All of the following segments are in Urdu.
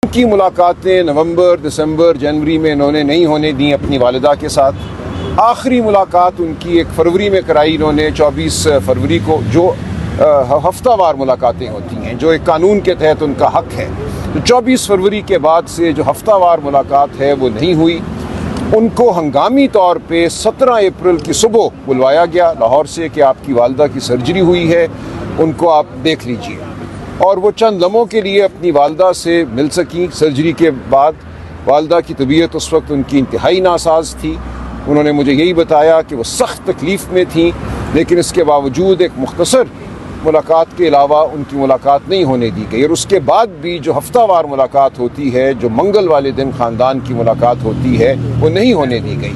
کی ملاقاتیں نومبر، دسمبر، جنوری میں انہوں نے نہیں ہونے دیں اپنی والدہ کے ساتھ. آخری ملاقات ان کی 1 فروری میں کرائی انہوں نے 24 فروری کو، جو ہفتہ وار ملاقاتیں ہوتی ہیں جو ایک قانون کے تحت ان کا حق ہے. تو 24 فروری کے بعد سے جو ہفتہ وار ملاقات ہے وہ نہیں ہوئی. ان کو ہنگامی طور پہ 17 اپریل کی صبح بلوایا گیا لاہور سے کہ آپ کی والدہ کی سرجری ہوئی ہے، ان کو آپ دیکھ لیجئے. اور وہ چند لمحوں کے لیے اپنی والدہ سے مل سکیں. سرجری کے بعد والدہ کی طبیعت اس وقت ان کی انتہائی ناساز تھی. انہوں نے مجھے یہی بتایا کہ وہ سخت تکلیف میں تھیں، لیکن اس کے باوجود ایک مختصر ملاقات کے علاوہ ان کی ملاقات نہیں ہونے دی گئی. اور اس کے بعد بھی جو ہفتہ وار ملاقات ہوتی ہے، جو منگل والے دن خاندان کی ملاقات ہوتی ہے، وہ نہیں ہونے دی گئی.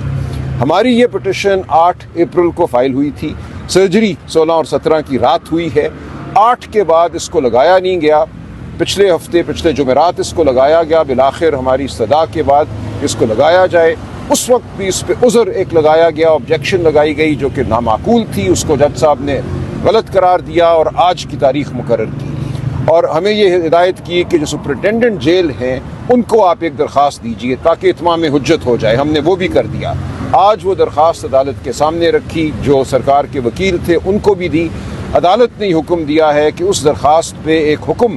ہماری یہ پٹیشن 8 اپریل کو فائل ہوئی تھی. سرجری 16 اور 17 کی رات ہوئی ہے. 8 کے بعد اس کو لگایا نہیں گیا. پچھلے جمعرات اس کو لگایا گیا. بالآخر ہماری استدعا کے بعد اس کو لگایا جائے. اس وقت بھی اس پہ عذر ایک لگایا گیا، آبجیکشن لگائی گئی جو کہ نامعقول تھی. اس کو جج صاحب نے غلط قرار دیا اور آج کی تاریخ مقرر کی. اور ہمیں یہ ہدایت کی کہ جو سپرنٹینڈنٹ جیل ہیں ان کو آپ ایک درخواست دیجیے تاکہ اتمام حجت ہو جائے. ہم نے وہ بھی کر دیا. آج وہ درخواست عدالت کے سامنے رکھی. جو سرکار کے وکیل تھے ان کو بھی دی. عدالت نے حکم دیا ہے کہ اس درخواست پہ ایک حکم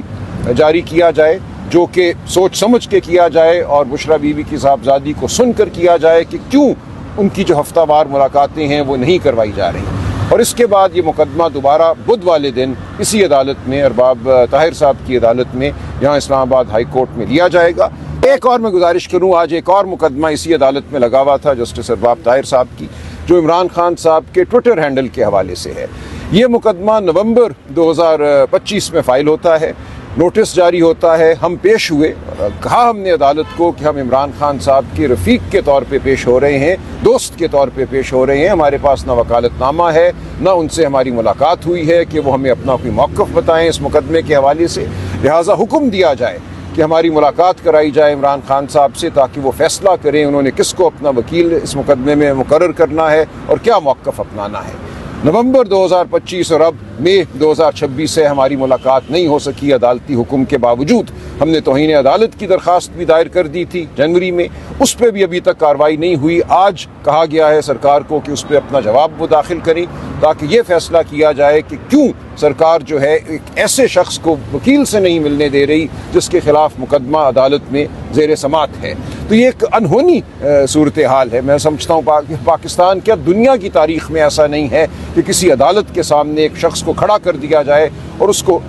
جاری کیا جائے جو کہ سوچ سمجھ کے کیا جائے اور بشرا بی بی کی صاحبزادی کو سن کر کیا جائے کہ کیوں ان کی جو ہفتہ وار ملاقاتیں ہیں وہ نہیں کروائی جا رہی. اور اس کے بعد یہ مقدمہ دوبارہ بدھ والے دن اسی عدالت میں، ارباب طاہر صاحب کی عدالت میں یہاں اسلام آباد ہائی کورٹ میں لیا جائے گا. ایک اور میں گزارش کروں، آج ایک اور مقدمہ اسی عدالت میں لگا ہوا تھا جسٹس ارباب طاہر صاحب کی، جو عمران خان صاحب کے ٹویٹر ہینڈل کے حوالے سے ہے. یہ مقدمہ نومبر 2025 میں فائل ہوتا ہے. نوٹس جاری ہوتا ہے. ہم پیش ہوئے، کہا ہم نے عدالت کو کہ ہم عمران خان صاحب کے رفیق کے طور پہ پیش ہو رہے ہیں، دوست کے طور پہ پیش ہو رہے ہیں. ہمارے پاس نہ وکالت نامہ ہے، نہ ان سے ہماری ملاقات ہوئی ہے کہ وہ ہمیں اپنا کوئی موقف بتائیں اس مقدمے کے حوالے سے. لہٰذا حکم دیا جائے کہ ہماری ملاقات کرائی جائے عمران خان صاحب سے تاکہ وہ فیصلہ کریں انہوں نے کس کو اپنا وکیل اس مقدمے میں مقرر کرنا ہے اور کیا موقف اپنانا ہے. نومبر 2025 اور اب مئی 2026 سے ہماری ملاقات نہیں ہو سکی عدالتی حکم کے باوجود. ہم نے توہین عدالت کی درخواست بھی دائر کر دی تھی جنوری میں، اس پہ بھی ابھی تک کارروائی نہیں ہوئی. آج کہا گیا ہے سرکار کو کہ اس پہ اپنا جواب وہ داخل کریں تاکہ یہ فیصلہ کیا جائے کہ کیوں سرکار جو ہے ایک ایسے شخص کو وکیل سے نہیں ملنے دے رہی جس کے خلاف مقدمہ عدالت میں زیر سماعت ہے. تو یہ ایک انہونی صورتحال ہے. میں سمجھتا ہوں پاکستان کیا دنیا کی تاریخ میں ایسا نہیں ہے کہ کسی عدالت کے سامنے ایک شخص کو کھڑا کر دیا جائے اور اس کو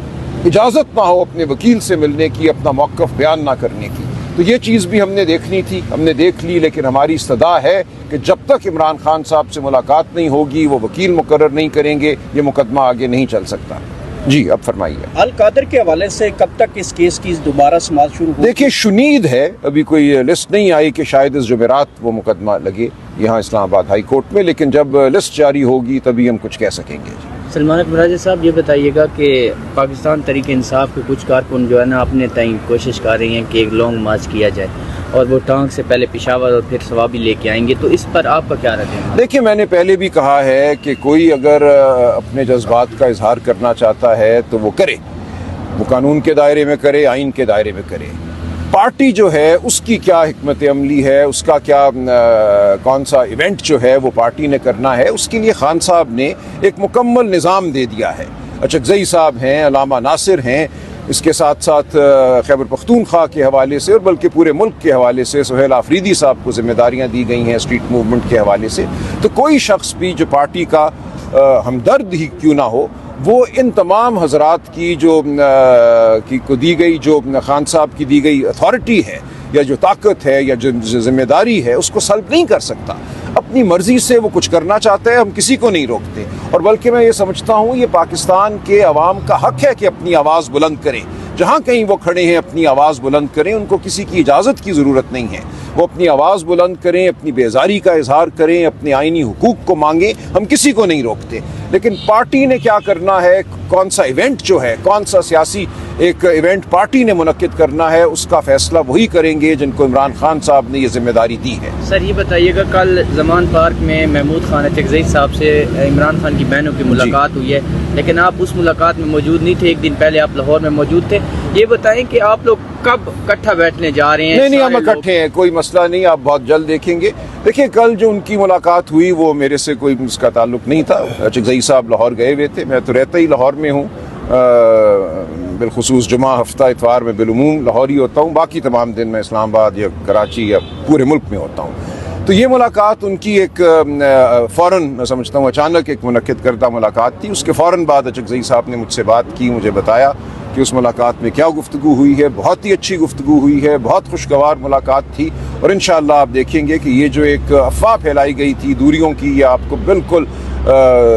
اجازت نہ ہو اپنے وکیل سے ملنے کی، اپنا موقف بیان نہ کرنے کی. تو یہ چیز بھی ہم نے دیکھنی تھی، ہم نے دیکھ لی. لیکن ہماری استدعا ہے کہ جب تک عمران خان صاحب سے ملاقات نہیں ہوگی، وہ وکیل مقرر نہیں کریں گے، یہ مقدمہ آگے نہیں چل سکتا. جی اب فرمائیے. القادر کے حوالے سے کب تک اس کیس کی دوبارہ سماعت شروع ہوگی؟ دیکھیے شنید ہے، ابھی کوئی لسٹ نہیں آئی کہ شاید اس جمعرات وہ مقدمہ لگے یہاں اسلام آباد ہائی کورٹ میں، لیکن جب لسٹ جاری ہوگی تبھی ہم کچھ کہہ سکیں گے. سلمان اکبر حاجی صاحب یہ بتائیے گا کہ پاکستان تحریک انصاف کے کچھ کارکن جو ہے نا اپنے تئیں کوشش کر رہی ہیں کہ ایک لانگ مارچ کیا جائے اور وہ ٹانگ سے پہلے پشاور اور پھر سوابی لے کے آئیں گے، تو اس پر آپ کا کیا رد ہے؟ دیکھیے میں نے پہلے بھی کہا ہے کہ کوئی اگر اپنے جذبات کا اظہار کرنا چاہتا ہے تو وہ کرے، وہ قانون کے دائرے میں کرے، آئین کے دائرے میں کرے. پارٹی جو ہے اس کی کیا حکمت عملی ہے، اس کا کیا کون سا ایونٹ جو ہے وہ پارٹی نے کرنا ہے، اس کے لیے خان صاحب نے ایک مکمل نظام دے دیا ہے. اچکزئی صاحب ہیں، علامہ ناصر ہیں، اس کے ساتھ ساتھ خیبر پختونخوا کے حوالے سے اور بلکہ پورے ملک کے حوالے سے سہیل آفریدی صاحب کو ذمہ داریاں دی گئی ہیں اسٹریٹ موومنٹ کے حوالے سے. تو کوئی شخص بھی جو پارٹی کا ہمدرد ہی کیوں نہ ہو، وہ ان تمام حضرات کی جو کو دی گئی، جو خان صاحب کی دی گئی اتھارٹی ہے یا جو طاقت ہے یا جو ذمہ داری ہے، اس کو سلب نہیں کر سکتا. اپنی مرضی سے وہ کچھ کرنا چاہتا ہے، ہم کسی کو نہیں روکتے. اور بلکہ میں یہ سمجھتا ہوں یہ پاکستان کے عوام کا حق ہے کہ اپنی آواز بلند کریں. جہاں کہیں وہ کھڑے ہیں اپنی آواز بلند کریں، ان کو کسی کی اجازت کی ضرورت نہیں ہے. وہ اپنی آواز بلند کریں، اپنی بیزاری کا اظہار کریں، اپنے آئینی حقوق کو مانگیں، ہم کسی کو نہیں روکتے. لیکن پارٹی نے کیا کرنا ہے، کون سا ایونٹ جو ہے، کون سا سیاسی ایک ایونٹ پارٹی نے منعقد کرنا ہے اس کا فیصلہ وہی کریں گے جن کو عمران خان صاحب نے یہ ذمہ داری دی ہے۔ سر یہ بتائیے گا، کل زمان پارک میں محمود خان اچکزئی صاحب سے عمران خان کی بہنوں کی ملاقات ہوئی ہے، لیکن آپ اس ملاقات میں موجود نہیں تھے، ایک دن پہلے آپ لاہور میں موجود تھے۔ یہ بتائیں کہ آپ لوگ کب اکٹھا بیٹھنے جا رہے ہیں؟ نہیں ہم اکٹھے ہیں، کوئی مسئلہ نہیں، آپ بہت جلد دیکھیں گے۔ دیکھیں کل جو ان کی ملاقات ہوئی وہ میرے سے کوئی اس کا تعلق نہیں تھا، اچکزئی صاحب لاہور گئے ہوئے تھے، میں تو رہتا ہی لاہور میں ہوں، بالخصوص جمعہ ہفتہ اتوار میں بالعموم لاہور ہی ہوتا ہوں، باقی تمام دن میں اسلام آباد یا کراچی یا پورے ملک میں ہوتا ہوں۔ تو یہ ملاقات ان کی ایک فوراً میں سمجھتا ہوں اچانک ایک منعقد کردہ ملاقات تھی۔ اس کے فوراً بعد اچکزئی صاحب نے مجھ سے بات کی، مجھے بتایا کہ اس ملاقات میں کیا گفتگو ہوئی ہے، بہت ہی اچھی گفتگو ہوئی ہے، بہت خوشگوار ملاقات تھی، اور انشاءاللہ آپ دیکھیں گے کہ یہ جو ایک افواہ پھیلائی گئی تھی دوریوں کی، یہ آپ کو بالکل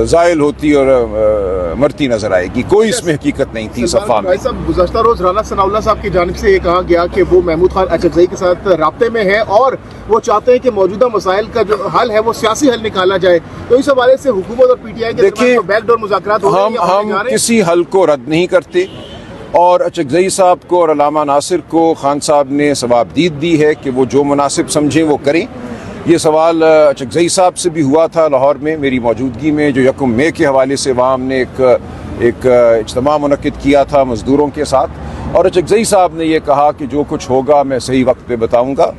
زائل ہوتی اور مرتی نظر آئے گی، کوئی اس میں حقیقت نہیں تھی اس افواہ میں۔ گزشتہ روز رانا ثناء اللہ صاحب کی جانب سے یہ کہا گیا کہ وہ محمود خان اچکزئی کے ساتھ رابطے میں ہے اور وہ چاہتے ہیں کہ موجودہ مسائل کا جو حل ہے وہ سیاسی حل نکالا جائے، تو اس حوالے سے حکومت اور پی ٹی آئی کے درمیان بیک ڈور مذاکرات ہو رہے ہیں۔ ہم کسی حل کو رد نہیں کرتے، اور اچکزئی صاحب کو اور علامہ ناصر کو خان صاحب نے ثوابدید دی ہے کہ وہ جو مناسب سمجھیں وہ کریں۔ یہ سوال اچکزئی صاحب سے بھی ہوا تھا لاہور میں میری موجودگی میں، جو 1 مئی کے حوالے سے وہاں ہم نے ایک اجتماع منعقد کیا تھا مزدوروں کے ساتھ، اور اچکزئی صاحب نے یہ کہا کہ جو کچھ ہوگا میں صحیح وقت پہ بتاؤں گا،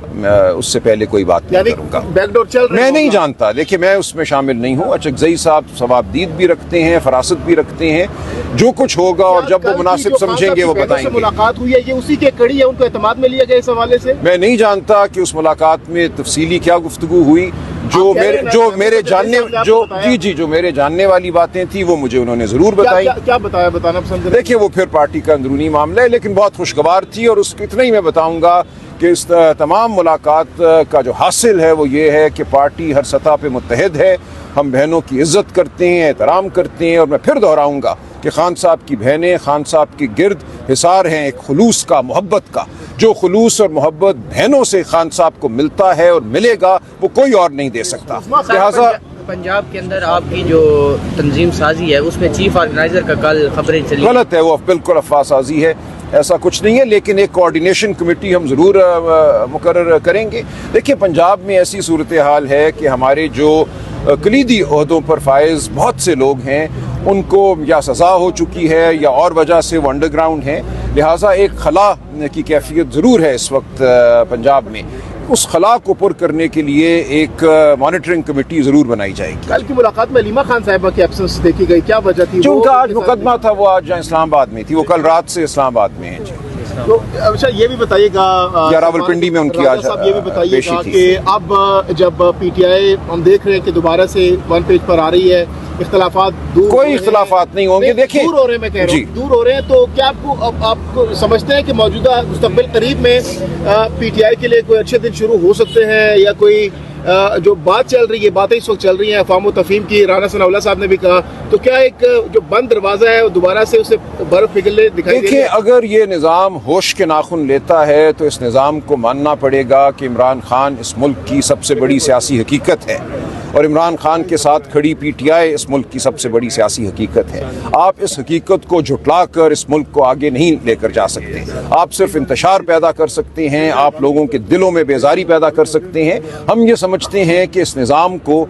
اس سے پہلے کوئی بات نہیں کروں گا۔ بیک ڈور چل رہے ہیں، میں نہیں جانتا، دیکھیں میں اس میں شامل نہیں ہوں۔ اچکزئی صاحب ثوابدید بھی رکھتے ہیں، فراست بھی رکھتے ہیں، جو کچھ ہوگا اور جب وہ مناسب سمجھیں گے وہ بتائیں گے۔ ملاقات ہوئی ہے یہ اسی کے کڑی ہے، ان کو اعتماد میں لیا گیا اس حوالے سے؟ میں نہیں جانتا کہ اس ملاقات میں تفصیلی کیا گفتگو ہوئی، جو میرے جاننے والی باتیں تھیں وہ مجھے انہوں نے ضرور بتائی۔ کیا بتایا، بتانا پسند کریں؟ دیکھیں وہ پھر پارٹی کا اندرونی معاملہ ہے، لیکن بہت خوشگوار تھی، اور اس کو اتنا ہی میں بتاؤں گا کہ اس تمام ملاقات کا جو حاصل ہے وہ یہ ہے کہ پارٹی ہر سطح پہ متحد ہے، ہم بہنوں کی عزت کرتے ہیں، احترام کرتے ہیں، اور میں پھر دہراؤں گا کہ خان صاحب کی بہنیں خان صاحب کے گرد حصار ہیں ایک خلوص کا، محبت کا، جو خلوص اور محبت بہنوں سے خان صاحب کو ملتا ہے اور ملے گا وہ کوئی اور نہیں دے سکتا۔ لہٰذا پنجاب کے اندر آپ کی جو تنظیم سازی ہے اس میں چیف آرگنائزر کا کل خبریں چلی، غلط ہے، وہ بالکل افواہ سازی ہے، ایسا کچھ نہیں ہے، لیکن ایک کوارڈینیشن کمیٹی ہم ضرور مقرر کریں گے۔ دیکھیں پنجاب میں ایسی صورتحال ہے کہ ہمارے جو کلیدی عہدوں پر فائز بہت سے لوگ ہیں ان کو یا سزا ہو چکی ہے یا اور وجہ سے وہ انڈر گراؤنڈ ہیں، لہٰذا ایک خلا کی کیفیت ضرور ہے اس وقت پنجاب میں، اس خلا کو پر کرنے کے لیے ایک مانیٹرنگ کمیٹی ضرور بنائی جائے گی۔ کل کی ملاقات میں علیمہ خان صاحبہ کی ایبسنس دیکھی گئی، کیا وجہ تھی؟ جو ان کا آج مقدمہ تھا وہ آج اسلام آباد میں تھی، وہ کل رات سے اسلام آباد میں ہیں۔ تو اچھا یہ بھی بتائیے گا، یا راولپنڈی میں ان کی آج صاحب یہ بھی بتائیے پیشی گا تھی کہ اب جب پی ٹی آئی ہم دیکھ رہے ہیں کہ دوبارہ سے ون پیج پر آ رہی ہے، اختلافات دور کوئی اختلافات نہیں ہوں گے، دیکھیں دور ہو رہے ہیں، میں کہہ رہا ہوں دور ہو رہے ہیں، تو کیا آپ کو سمجھتے ہیں کہ موجودہ مستقبل قریب میں پی ٹی آئی کے لیے کوئی اچھے دن شروع ہو سکتے ہیں، یا کوئی جو بات چل رہی ہے، باتیں اس وقت چل رہی ہیں افہام و تفہیم کی، رانا ثناء اللہ صاحب نے بھی کہا، تو کیا ایک جو بند دروازہ ہے وہ دوبارہ سے اسے برف پگھلنے دکھائی دے رہی ہے؟ دیکھیں اگر یہ نظام ہوش کے ناخن لیتا ہے تو اس نظام کو ماننا پڑے گا کہ عمران خان اس ملک کی سب سے بڑی سیاسی حقیقت ہے، اور عمران خان کے ساتھ کھڑی پی ٹی آئی اس ملک کی سب سے بڑی سیاسی حقیقت ہے۔ آپ اس حقیقت کو جھٹلا کر اس ملک کو آگے نہیں لے کر جا سکتے، آپ صرف انتشار پیدا کر سکتے ہیں، آپ لوگوں کے دلوں میں بیزاری پیدا کر سکتے ہیں۔ ہم یہ سمجھتے ہیں کہ اس نظام کو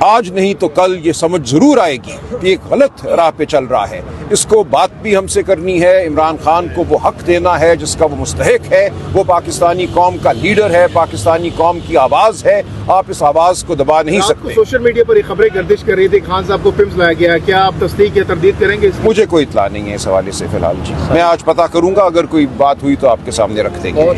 آج نہیں تو کل یہ سمجھ ضرور آئے گی کہ ایک غلط راہ پہ چل رہا ہے، اس کو بات بھی ہم سے کرنی ہے، عمران خان کو وہ حق دینا ہے جس کا وہ مستحق ہے، وہ پاکستانی قوم کا لیڈر ہے، پاکستانی قوم کی آواز ہے، آپ اس آواز کو دبا نہیں سکتے۔ سوشل میڈیا پر یہ خبریں گردش کر رہی تھی خان صاحب کو پمز لایا گیا، کیا آپ تصدیق یا تردید کریں گے؟ مجھے کوئی اطلاع نہیں ہے اس حوالے سے فی الحال، میں آج پتہ کروں گا، اگر کوئی بات ہوئی تو آپ کے سامنے رکھ دیں گے۔